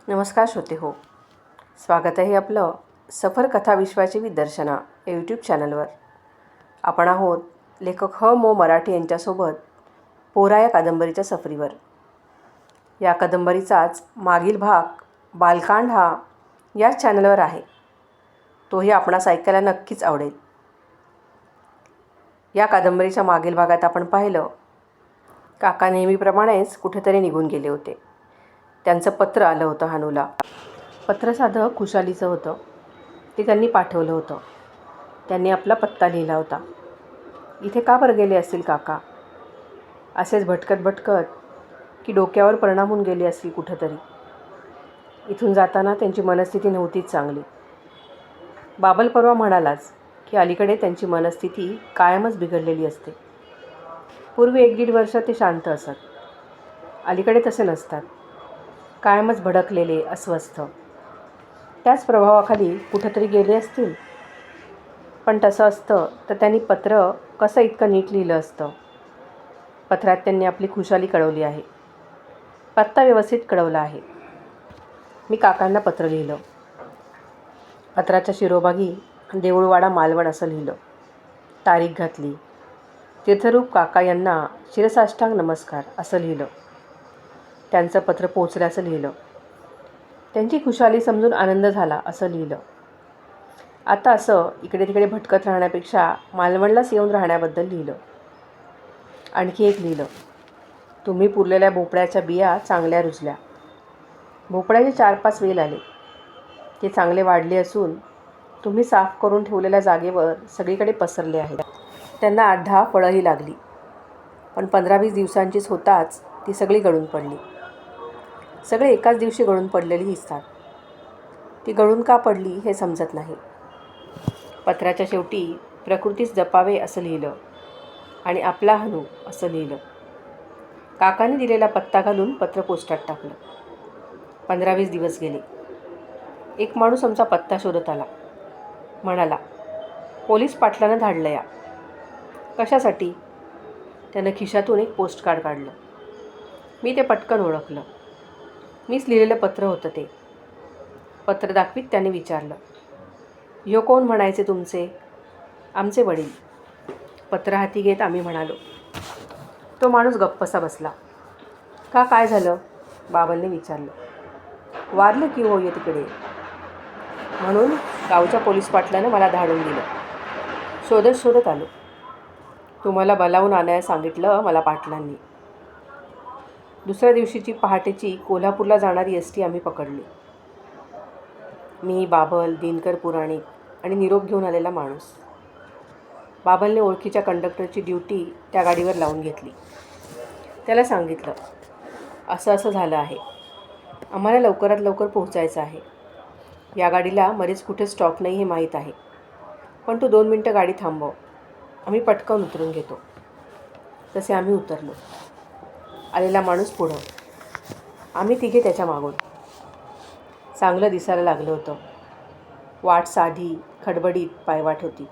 नमस्कार श्रोते हो, स्वागत आहे आपलं सफर कथा विश्वाची विदर्शना या यूट्यूब चॅनलवर. आपण आहोत लेखक मो मराठे यांच्यासोबत पोरा या कादंबरीच्या सफरीवर. या कादंबरीचाच मागील भाग बालकांड हा याच चॅनलवर आहे. तोही आपणास ऐकायला नक्कीच आवडेल. या कादंबरीच्या मागील भागात आपण पाहिलं, काका नेहमीप्रमाणेच कुठेतरी निघून गेले होते. त्यांचं पत्र आलं होतं हानूला. पत्र साधं खुशालीचं होतं. ते त्यांनी पाठवलं होतं. त्यांनी आपला पत्ता लिहिला होता. इथे का बरं गेले असतील काका? असेच भटकत की डोक्यावर परिणाम होऊन गेले असतील कुठंतरी. इथून जाताना त्यांची मनस्थिती नव्हतीच चांगली. बाबल परवा म्हणालाच की अलीकडे त्यांची मनस्थिती कायमच बिघडलेली असते. पूर्वी 1-1.5 वर्ष ते शांत असत. अलीकडे तसे नसतात. कायमच भडकलेले, अस्वस्थ. त्याच प्रभावाखाली कुठंतरी गेले असतील. पण तसं असतं तर त्यांनी पत्र कसं इतकं नीट लिहिलं असतं. पत्रात त्यांनी आपली खुशाली कळवली आहे. पत्ता व्यवस्थित कळवला आहे. मी काकांना पत्र लिहिलं. पत्राच्या शिरोभागी देऊळवाडा मालवण असं लिहिलं. तारीख घातली. तीर्थरूप काका यांना शिरसाष्टांग नमस्कार असं लिहिलं. त्यांचं पत्र पोचल्याचं लिहिलं. त्यांची खुशाली समजून आनंद झाला असं लिहिलं. आता असं इकडे तिकडे भटकत राहण्यापेक्षा मालवणलाच येऊन राहण्याबद्दल लिहिलं. आणखी एक लिहिलं, तुम्ही पुरलेल्या भोपळ्याच्या बिया चांगल्या रुजल्या. भोपळ्याचे 4-5 वेल आले. ते चांगले वाढले असून तुम्ही साफ करून ठेवलेल्या जागेवर सगळीकडे पसरले आहेत. त्यांना 8-10 फळंही लागली. पण 15-20 दिवसांचीच होताच ती सगळी गळून पडली. सगळे एकाच दिवशी गळून पडलेली दिसतात. ती गळून का पडली हे समजत नाही. पत्राच्या शेवटी प्रकृतीस जपावे असं लिहिलं आणि आपला हानू असं लिहिलं. काकाने दिलेला पत्ता घालून पत्र पोस्टात टाकलं. 15-20 दिवस गेले. एक माणूस आमचा पत्ता शोधत आला. म्हणाला, पोलीस पाटलानं धाडलं या. कशासाठी? त्यानं खिशातून एक पोस्टकार्ड काढलं. मी ते पटकन ओळखलं. मीच लिहिलेलं पत्र होतं ते. पत्र दाखवीत त्याने विचारलं, ह्यो कोण म्हणायचे तुमचे? आमचे वडील. पत्र हाती घेत आम्ही म्हणालो. तो माणूस गप्पसा बसला. का, काय झालं? बाबांनी विचारलं. वारलं की हो ये तिकडे. म्हणून गावच्या पोलीस पाटलानं मला धाडून दिलं. शोधत आलो. तुम्हाला बोलावून आणायला सांगितलं मला पाटलांनी. दुसऱ्या दिवशीची पहाटेची कोल्हापूरला जाणारी एसटी आम्ही पकडली. मी, बाबल, दिनकर पुराणिक आणि निरोप घेऊन आलेला माणूस. बाबलने ओळखीच्या कंडक्टरची ड्युटी त्या गाडीवर लावून घेतली. त्याला सांगितलं, असं झालं आहे. आम्हाला लवकरात लवकर पोहोचायचं आहे. या गाडीला मध्येच कुठे स्टॉप नाही हे माहीत आहे. पण तू 2 मिनटं गाडी थांबव. आम्ही पटकन उतरून घेतो. तसे आम्ही उतरलो. आलेला माणूस पुढं. आम्ही तिघे त्याच्या मागून. चांगलं दिसायला लागलं होतं. वाट साधी, खडबडीत पायवाट होती.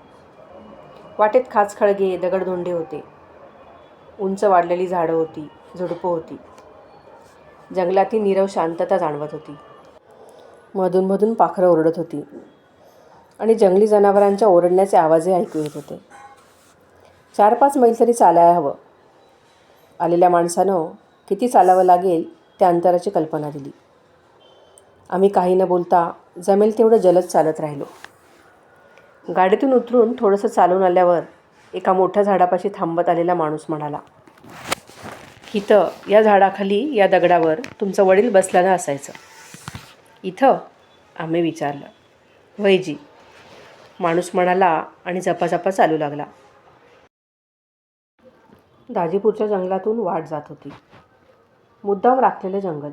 वाटेत खाचखळगे, दगडधोंडे होते. उंच वाढलेली झाडं होती, झुडपं होती. जंगलातील नीरव शांतता जाणवत होती. मधून पाखरं ओरडत होती आणि जंगली जनावरांच्या ओरडण्याचे आवाजही ऐकू येत होते. 4-5 मैल तरी चालायला हवं. आलेल्या माणसानं किती चालावं लागेल त्या अंतराची कल्पना दिली. आम्ही काही न बोलता जमेल तेवढं जलद चालत राहिलो. गाडीतून उतरून थोडंसं चालून आल्यावर एका मोठ्या झाडापाशी थांबत आलेला माणूस म्हणाला, इथं या झाडाखाली या दगडावर तुमचं वडील बसल्यानं असायचं. इथं? आम्ही विचारलं. वैजी, माणूस म्हणाला आणि झपाझपा चालू लागला. दाजीपूरच्या जंगलातून वाट जात होती. मुद्दाम राखलेलं जंगल,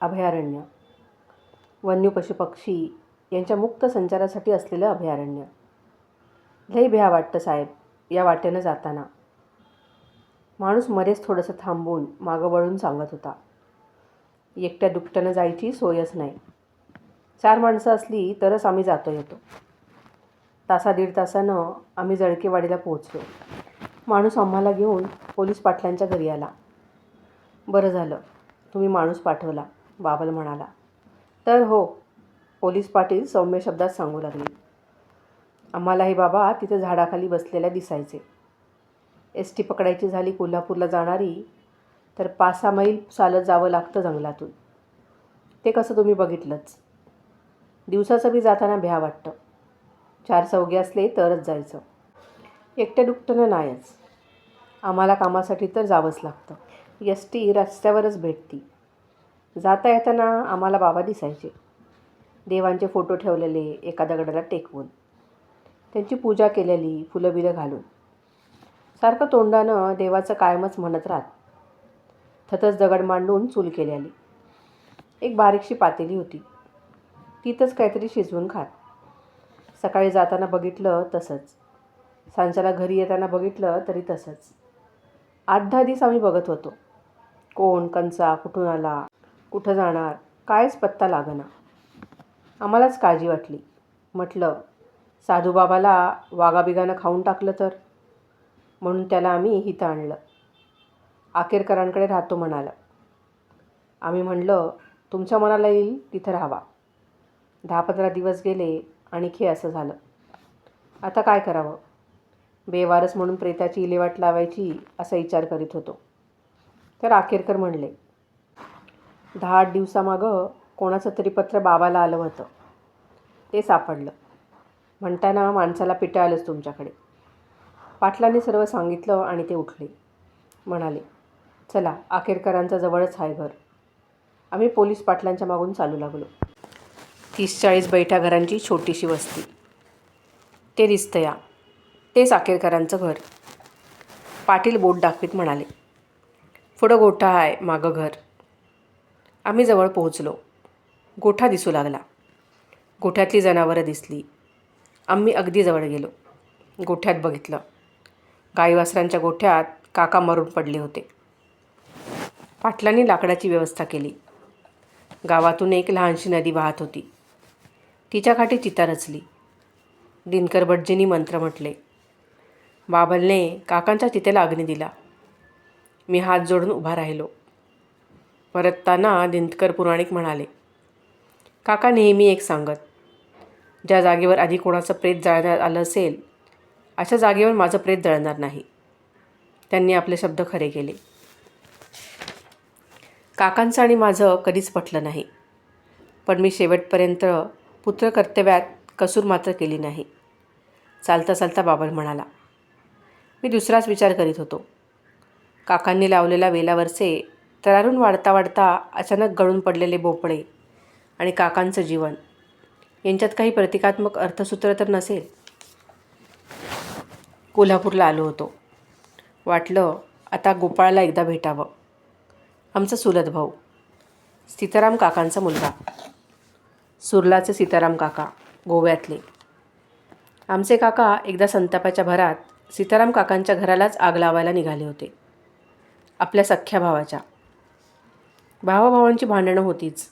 अभयारण्य, वन्य पशुपक्षी यांच्या मुक्त संचारासाठी असलेलं अभयारण्य. लई भ्या वाटतं साहेब या वाटेनं जाताना. माणूस मध्येच थोडंसं थांबून मागं वळून सांगत होता. एकट्या दुकट्यानं जायची सोयच नाही. 4 माणसं असली तरच आम्ही जातो येतो. 1-1.5 तासानं आम्ही जळकेवाडीला पोहोचलो. माणूस आम्हाला घेऊन पोलीस पाटलांच्या घरी आला. बरं झालं तुम्ही माणूस पाठवला, बाबल म्हणाला. तर हो, पोलीस पाटील सौम्य शब्दात सांगू लागले. आम्हालाही बाबा तिथे झाडाखाली बसलेल्या दिसायचे. एस टी पकडायची झाली कोल्हापूरला जाणारी तर 5-6 मैल चालत जावं लागतं जंगलातून. ते कसं तुम्ही बघितलंच. दिवसाचं बी जाताना भ्या वाटतं. 4 चौघे असले तरच जायचं. एकट्या दुकट्यानं नाहीच. आम्हाला कामासाठी तर जावंच लागतं. एस टी रस्त्यावरच भेटती. जाता येताना आम्हाला बाबा दिसायचे. देवांचे फोटो ठेवलेले एका दगडाला टेकवून, त्यांची पूजा केलेली फुलं बिलं घालून. सारखं तोंडानं देवाचं कायमच म्हणत राहत. थतच दगड मांडून चूल केलेली. एक बारीकशी पातेली होती. तिथंच काहीतरी शिजवून खात. सकाळी जाताना बघितलं तसंच. सांच्याला घरी येताना बघितलं तरी तसंच. 8-10 दिवस आम्ही बघत होतो. कोण, कंचा, कुठून आला, कुठं जाणार, कायच पत्ता लागना. आम्हालाच काळजी वाटली. म्हटलं, साधूबाबाला वाघाबिगानं खाऊन टाकलं तर, म्हणून त्याला आम्ही इथं आणलं. आकेरकरांकडे राहतो म्हणाला. आम्ही म्हणलं, तुमच्या मनाला येईल तिथं राहावा. 10-15 दिवस गेले आणि असं झालं. आता काय करावं? बेवारस म्हणून प्रेताची इलेवाट लावायची असा विचार करीत होतो. तर आकेरकर म्हणले, 10-8 दिवसामागं कोणाचं तरी पत्र बाबाला आलं होतं. ते सापडलं. म्हणताना माणसाला पिटा आलंच तुमच्याकडे. पाटलांनी सर्व सांगितलं आणि ते उठले. म्हणाले, चला, आकेरकरांचं जवळच आहे घर. आम्ही पोलीस पाटलांच्या मागून चालू लागलो. 30-40 बैठ्या घरांची छोटीशी वस्ती. ते दिसतं या, तेच आकेरकरांचं घर. पाटील बोट दाखवीत म्हणाले, पुढं गोठा आहे, मागं घर. आम्ही जवळ पोहोचलो. गोठा दिसू लागला. गोठ्यातली जनावरं दिसली. आम्ही अगदी जवळ गेलो. गोठ्यात बघितलं. गाईवासरांच्या गोठ्यात काका मरून पडले होते. पाटलांनी लाकडाची व्यवस्था केली. गावातून एक लहानशी नदी वाहत होती. तिच्या काठी चिता रचली. दिनकर भटजींनी मंत्र म्हटले. बाबलने काकांच्या चितेला अग्नी दिला. मी हात जोडून उभा राहिलो. परतताना दिनकर पुराणिक म्हणाले, काका नेहमी एक सांगत, ज्या जागेवर आधी कोणाचं प्रेत जळण्यात आलं असेल, अशा जागेवर माझं प्रेत जळणार नाही. त्यांनी आपले शब्द खरे केले. काकांचं आणि माझं कधीच पटलं नाही. पण मी शेवटपर्यंत पुत्रकर्तव्यात कसूर मात्र केली नाही. चालता चालता बाबल म्हणाला, मी दुसराच विचार करीत होतो. काकांनी लावलेला वेलावरचे तरारून वाढता वाढता अचानक गळून पडलेले भोपळे आणि काकांचं जीवन यांच्यात काही प्रतिकात्मक अर्थसूत्र तर नसेल. कोल्हापूरला आलो होतो. वाटलं आता गोपाळला एकदा भेटावं. आमचा चुलत भाऊ, सीताराम काकांचा मुलगा. सुरलाचे सीताराम काका, गोव्यातले. आमचे काका एकदा संतापाच्या भरात सीताराम काकांच्या घरालाच आग लावायला निघाले होते. आपल्या सख्ख्या भावाच्या. भावाभावांची भांडणं होतीच.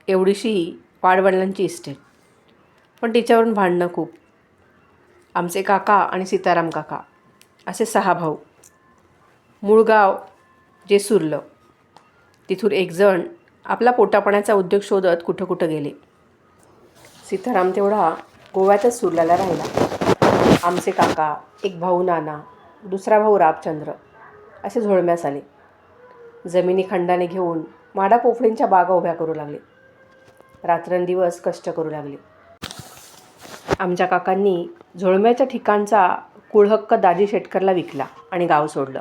एवढीशी वाडवडिलांची इस्टेट. पण तिच्यावरून भांडणं खूप. आमचे काका आणि सीताराम काका असे 6 भाऊ. मूळ गाव जे सुरलं. तिथून एकजण आपला पोटापाण्याचा उद्योग शोधत कुठं कुठं गेले. सीताराम तेवढा गोव्यातच सुरल्याला राहिला. आमचे काका, एक भाऊ नाना, दुसरा भाऊ रामचंद्र असे झोळम्यास आले. जमिनी खंडाने घेऊन माडा पोफळींच्या बागा उभ्या करू लागले. रात्रंदिवस कष्ट करू लागले. आमच्या काकांनी झोळम्याच्या ठिकाणचा कुळहक्क दाजी शेटकरला विकला आणि गाव सोडलं.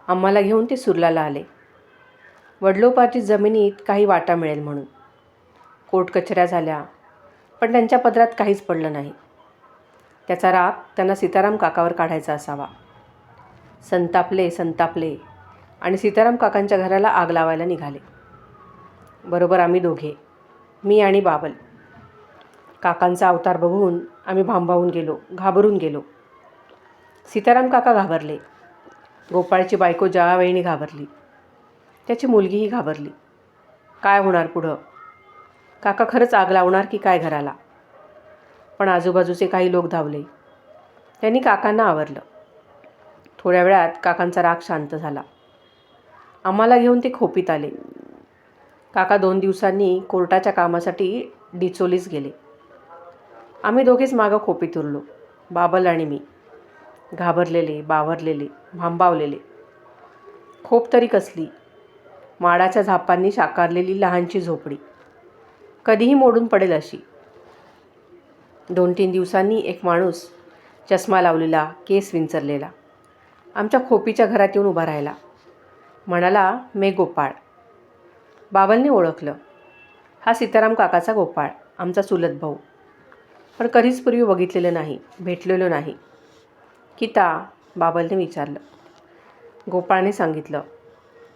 आम्हाला घेऊन ते सुरलाला आले. वडलोपार्जित जमिनीत काही वाटा मिळेल म्हणून. कोर्ट कचऱ्या झाल्या, पण त्यांच्या पदरात काहीच पडलं नाही. त्याचा राग त्यांना सीताराम काकावर काढायचा असावा. संतापले आणि सीताराम काकांच्या घराला आग लावायला निघाले. बरोबर आम्ही दोघे, मी आणि बाबल. काकांचा अवतार बघून आम्ही घाबरून गेलो. सीताराम काका घाबरले. गोपाळची बायको जावावेळीने घाबरली. त्याची मुलगीही घाबरली. काय होणार पुढं? काका खरंच आग लावणार की काय घराला? पण आजूबाजूचे काही लोक धावले. त्यांनी काकांना आवरलं. थोड्या वेळात काकांचा राग शांत झाला. आम्हाला घेऊन ते खोपीत आले. काका 2 दिवसांनी कोर्टाच्या कामासाठी डिचोलीस गेले. आम्ही दोघेच मागं खोपीत उरलो, बाबल आणि मी. घाबरलेले, बावरलेले, भांबावलेले. खोप तरी कसली, माडाच्या झापांनी साकारलेली लहानशी झोपडी, कधीही मोडून पडेल अशी. 2-3 दिवसांनी एक माणूस, चष्मा लावलेला, केस विंचरलेला, आमच्या खोपीच्या घरात येऊन उभा राहिला. म्हणाला, "मे गोपाळ." बाबलने ओळखलं. हा सीताराम काकाचा गोपाळ, आमचा चुलत भाऊ. पण कधीच पूर्वी बघितलेलं नाही, भेटलेलो नाही. "किता?" बाबलने विचारलं. गोपाळने सांगितलं,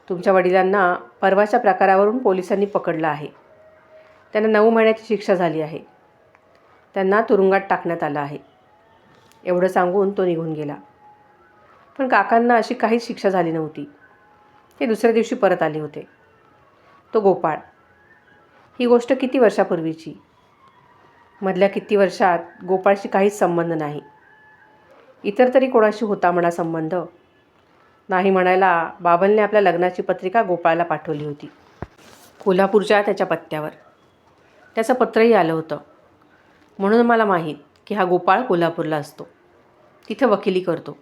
"तुमच्या वडिलांना परवाच्या प्रकारावरून पोलिसांनी पकडलं आहे. त्यांना 9 महिन्याची शिक्षा झाली आहे. त्यांना तुरुंगात टाकण्यात आलं आहे." एवढं सांगून तो निघून गेला. पण काकांना अशी काहीच शिक्षा झाली नव्हती. ते दुसऱ्या दिवशी परत आले होते. तो गोपाळ. ही गोष्ट किती वर्षापूर्वीची. मधल्या किती वर्षात गोपाळशी काहीच संबंध नाही. इतर तरी कोणाशी होता म्हणा संबंध. नाही म्हणायला बाबलने आपल्या लग्नाची पत्रिका गोपाळला पाठवली होती, कोल्हापूरच्या त्याच्या पत्त्यावर. त्याचं पत्रही आलं होतं. म्हणून मला माहीत की हा गोपाळ कोल्हापूरला असतो, तिथं वकिली करतो.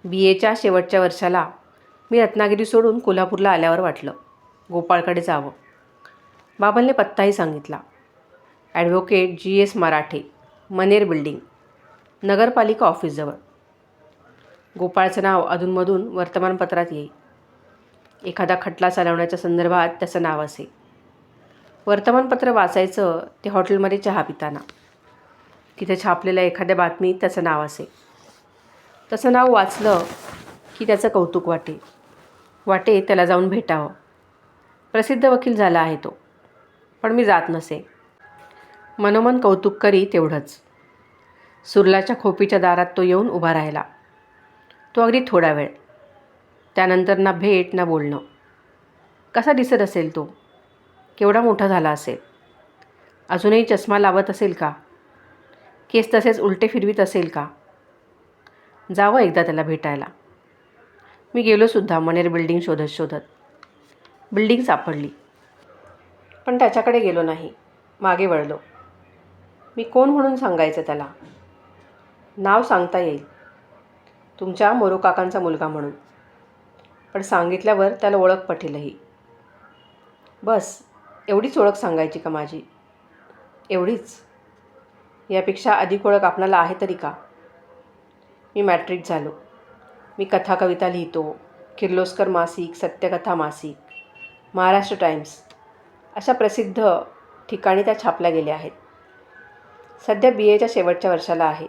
BAच्या शेवटच्या वर्षाला मी रत्नागिरी सोडून कोल्हापूरला आल्यावर वाटलं गोपाळकडे जावं. बाबलने पत्ताही सांगितला. ॲडव्होकेट GS मराठे, मनेर बिल्डिंग, नगरपालिका ऑफिसजवळ. गोपाळचं नाव अधूनमधून वर्तमानपत्रात येई. एखादा खटला चालवण्याच्या संदर्भात त्याचं नाव असे. वर्तमानपत्र वाचायचं ते हॉटेलमध्ये चहा पिताना. तिथे छापलेल्या एखाद्या बातमीत त्याचं नाव असे. तसं नाव वाचलं की त्याचं कौतुक वाटे त्याला जाऊन भेटावं. प्रसिद्ध वकील झाला आहे तो. पण मी जात नसे. मनोमन कौतुक करी तेवढंच. सुरलाच्या खोपीच्या दारात तो येऊन उभा राहिला. तो अगदी थोडा वेळ. त्यानंतर ना भेट ना बोलणं. कसा दिसत असेल तो? केवढा मोठा झाला असेल? अजूनही चष्मा लावत असेल का? केस तसेच उलटे फिरवीत असेल का? जावं एकदा त्याला भेटायला. मी गेलोसुद्धा मनेर बिल्डिंग शोधत. बिल्डिंग सापडली. पण त्याच्याकडे गेलो नाही. मागे वळलो. मी कोण म्हणून सांगायचं त्याला? नाव सांगता येईल, तुमच्या मोरू काकांचा मुलगा म्हणून. पण सांगितल्यावर त्याला ओळख पटेलही. बस एवढीच ओळख सांगायची का माझी? एवढीच? यापेक्षा अधिक ओळख आपणाला आहे तरी का? मी मॅट्रिक झालो. मी कथा कविता लिहितो. किर्लोस्कर मासिक, सत्यकथा मासिक, महाराष्ट्र टाइम्स अशा प्रसिद्ध ठिकाणी त्या छापल्या गेल्या आहेत. सध्या BAच्या शेवटच्या वर्षाला आहे.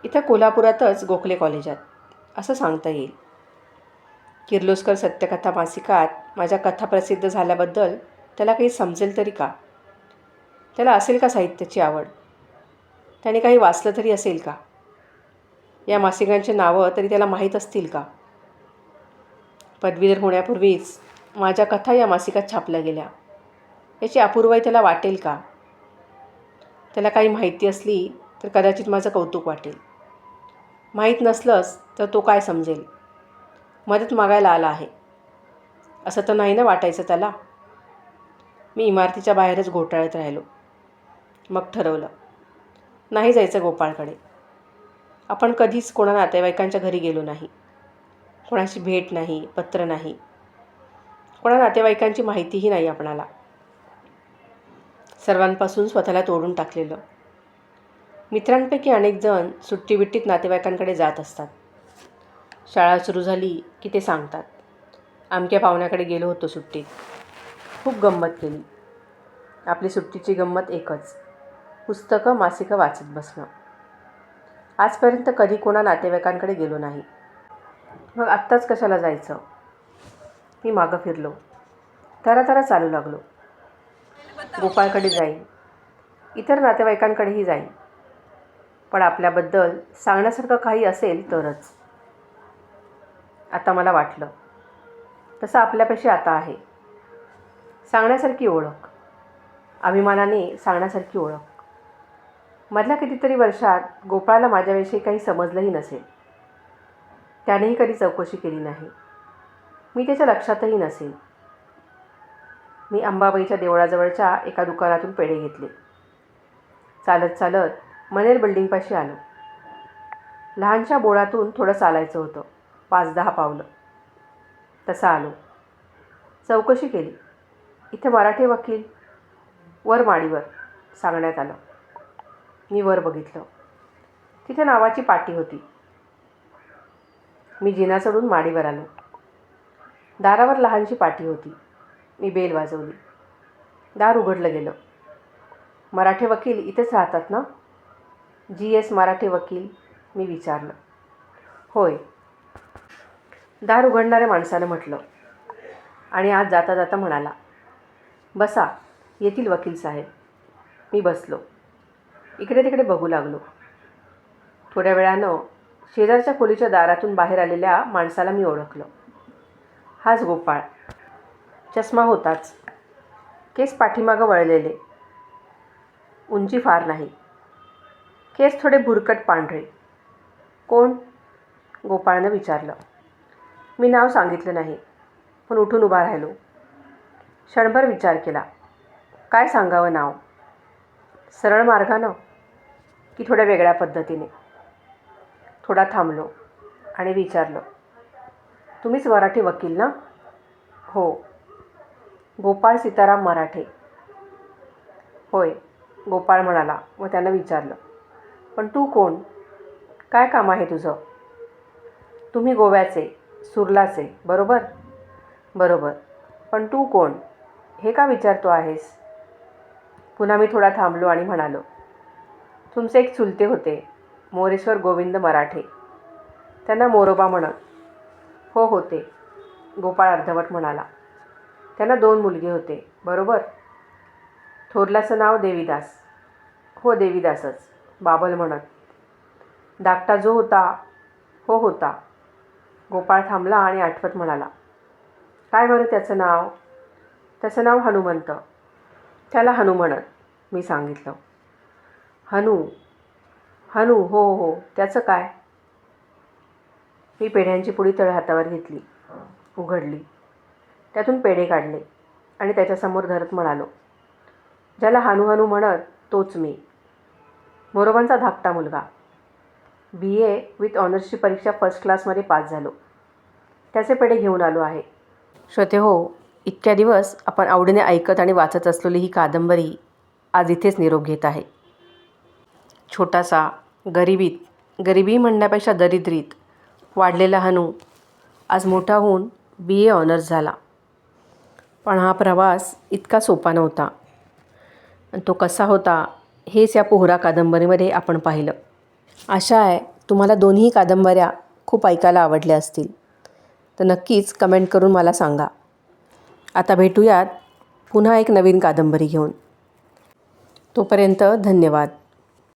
इथं कोल्हापुरातच गोखले कॉलेजात असं सांगता येईल. किर्लोस्कर सत्यकथा मासिकात माझ्या कथा प्रसिद्ध झाल्याबद्दल त्याला काही समजेल तरी का? त्याला असेल का साहित्याची आवड? त्याने काही वाचलं तरी असेल का? या मासिकांची नावं तरी त्याला माहीत असतील का? पदवीधर होण्यापूर्वीच माझ्या कथा या मासिकात छापल्या गेल्या. याची अपूर्वाई त्याला वाटेल का? त्याला काही माहिती असली तर कदाचित माझं कौतुक वाटेल. माहीत नसलंच तर तो काय समजेल? मदत मागायला आला आहे असं तर नाही ना वाटायचं त्याला? मी इमारतीच्या बाहेरच घोटाळत राहिलो. मग ठरवलं, नाही जायचं गोपाळकडे. आपण कधीच कोणा नातेवाईकांच्या घरी गेलो नाही. कोणाची भेट नाही, पत्र नाही. कोणा नातेवाईकांची माहितीही नाही आपणाला. सर्वांपासून स्वतःला तोडून टाकलेलं. मित्रांपैकी अनेक जण सुट्टीबिट्टीत नातेवाईकांकडे जात असतात. शाळा सुरू झाली की ते सांगतात, अमक्या पाहुण्याकडे गेलो होतो सुट्टीत. खूप गंमत केली. आपली सुट्टीची गंमत एकच, पुस्तकं मासिकं वाचत बसणं. आजपर्यंत कधी कोणा नातेवाईकांकडे गेलो नाही. मग आत्ताच कशाला जायचं? मी मागं फिरलो. तरा चालू लागलो. गोपाळकडे जाईन, इतर नातेवाईकांकडेही जाईन. पण आपल्याबद्दल सांगण्यासारखं काही असेल तरच. आता मला वाटलं तसं आपल्यापाशी आता आहे. सांगण्यासारखी ओळख, अभिमानाने सांगण्यासारखी ओळख. मधल्या कितीतरी वर्षात गोपाळला माझ्याविषयी काही समजलंही नसेल. त्यानेही कधी चौकशी केली नाही. मी त्याच्या लक्षातही नसेल. मी अंबाबाईच्या देवळाजवळच्या एका दुकानातून पेढे घेतले. चालत चालत मनेर बिल्डिंगपाशी आलो. लहानशा बोळातून थोडं चालायचं होतं, 5-10 पावलं. तसं आलो. चौकशी केली. इथे मराठी वकील, वर माडीवर सांगण्यात आलं. मी वर बघितलं. तिथे नावाची पाटी होती. मी जिना चढून माडीवर आलो. दारावर लहानशी पाटी होती. मी बेल वाजवली. दार उघडलं गेलं. मराठे वकील इथेच राहतात ना? GS मराठे वकील, मी विचारलं. होय, दार उघडणाऱ्या माणसानं म्हटलं आणि आज जाता जाता म्हणाला, बसा, येथील वकील साहेब. मी बसलो. इकडे तिकडे बघू लागलो. थोड्या वेळानं शेजारच्या खोलीच्या दारातून बाहेर आलेल्या माणसाला मी ओळखलं. हाच गोपाळ. चष्मा होताच. केस पाठीमागं वळलेले. उंची फार नाही. केस थोडे भुरकट पांढरे. कोण? गोपाळनं विचारलं. मी नाव सांगितलं नाही, पण उठून उभा राहिलो. क्षणभर विचार केला. काय सांगावं नाव? सरळ मार्गानं की थोड्या वेगळ्या पद्धतीने? थोडा थांबलो आणि विचारलं, तुम्हीच मराठी वकील ना? हो. गोपाळ सीताराम मराठे. होय, गोपाळ म्हणाला व त्यानं विचारलं, पण तू कोण? काय काम आहे तुझं? तुम्ही गोव्याचे, सुरलाचे, बरोबर? बरोबर. पण तू कोण? हे का विचारतो आहेस? पुन्हा मी थोडा थांबलो आणि म्हणालो, तुमचे एक चुलते होते, मोरेश्वर गोविंद मराठे. त्यांना मोरोबा म्हणत. हो होते, गोपाळ अर्धवट म्हणाला. त्यांना 2 मुलगे होते, बरोबर? थोरल्याचं नाव देवीदास. हो, देवीदासच, बाबल म्हणत. धाकटा जो होता? हो होता. गोपाळ थांबला आणि आठवत म्हणाला, काय बरं त्याचं नाव? त्याचं नाव हनुमंत. त्याला हनू म्हणत, मी सांगितलं. हनू? हनू, हो हो, त्याचं काय? मी पेढ्यांची पुडी तळहातावर घेतली, उघडली. त्यातून पेढे काढले आणि त्याच्यासमोर धरत म्हणालो, ज्याला हनू हनू म्हणत तोच मी. मोरोबांचा धाकटा मुलगा. BA विथ ऑनर्सची परीक्षा फर्स्ट क्लासमध्ये पास झालो. त्याचे पेढे घेऊन आलो आहे. श्रोते हो, इतक्या दिवस आपण आवडीने ऐकत आणि वाचत असलेली ही कादंबरी आज इथेच निरोप घेत आहे. छोटासा, गरिबी म्हणण्यापेक्षा दरिद्रीत वाढलेला हनू आज मोठा होऊन BA ऑनर्स झाला. पण हा प्रवास इतका सोपा नव्हता. आणि तो कसा होता हेच या पोहरा कादंबरीमध्ये आपण पाहिलं. आशा आहे तुम्हाला दोन्ही कादंबऱ्या खूप ऐकायला आवडल्या असतील. तर नक्कीच कमेंट करून मला सांगा. आता भेटूयात पुन्हा एक नवीन कादंबरी घेऊन. तोपर्यंत धन्यवाद.